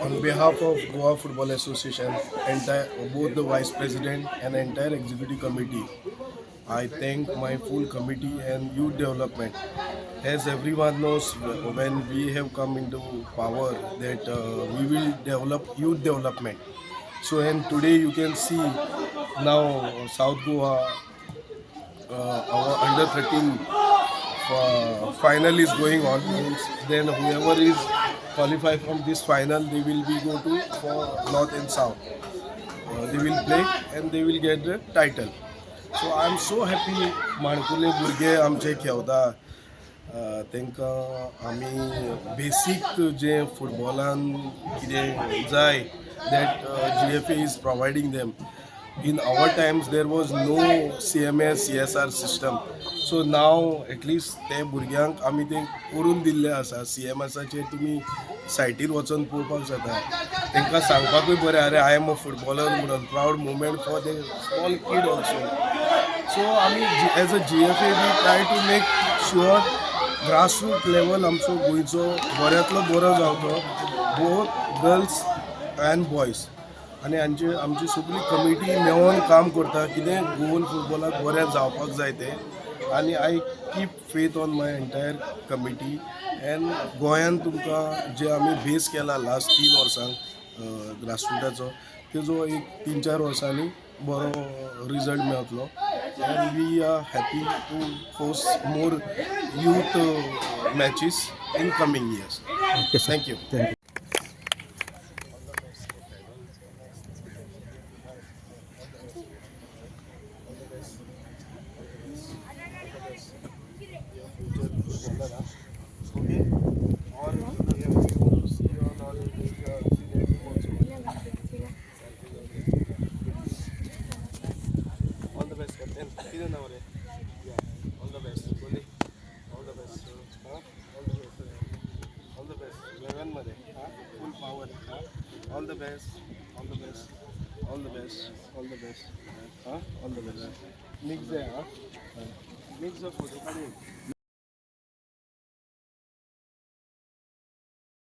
On behalf of Goa Football Association, entire both the vice president and entire executive committee, I thank my full committee and youth development. As everyone knows, when we have come into power, that we will develop youth development. So, and today you can see now South Goa, our under 13 final is going on. Means then whoever is qualified from this final, they will be go to for North and South. They will play and they will get the title. So I'm so happy माणकुले भुरगे आमचे खेळता तांकां आमी बेसीक जे फुटबॉलान कितें जाय that GFA is providing them. In our times there was no CMS CSR system. So now at least ते भुरग्यांक आमी ते करून दिल्ले आसा. CMSाचेर तुमी सायटीर वचून पळोवपाक जाता. तांकां सांगपाकूय बरें अरे आय एम अ फुटबॉलर म्हणून proud moment for the small kid also. So आमी as a GFA we try to make sure grassroot level आमचो गोंयचो बऱ्यांतलो बरो जावचो, बोथ गर्ल्स एंड बॉयज. आनी आमची सगळी कमिटी मेळोन काम करता कितें गोवन फुटबॉलाक बरें जावपाक जाय तें. आनी I keep faith on my entire committee. And गोंयान तुमकां जे आमी बेस केला लास्ट 3 वर्सांक ग्रासरूटाचो, तेजो एक 3-4 वर्सांनी बरो रिजल्ट मेळटलो. And we are happy to host more youth matches in coming years. Thank you. Thank you. All the best, Captain. Kido na ore. Yeah. All the best. Goli. All the best. Huh? All the best. All the best. 11 मध्ये. Huh? Full power. Huh? All the best. All the best. All the best. All the best. Huh? All the best. Mix आहे. Huh? Mix of photo.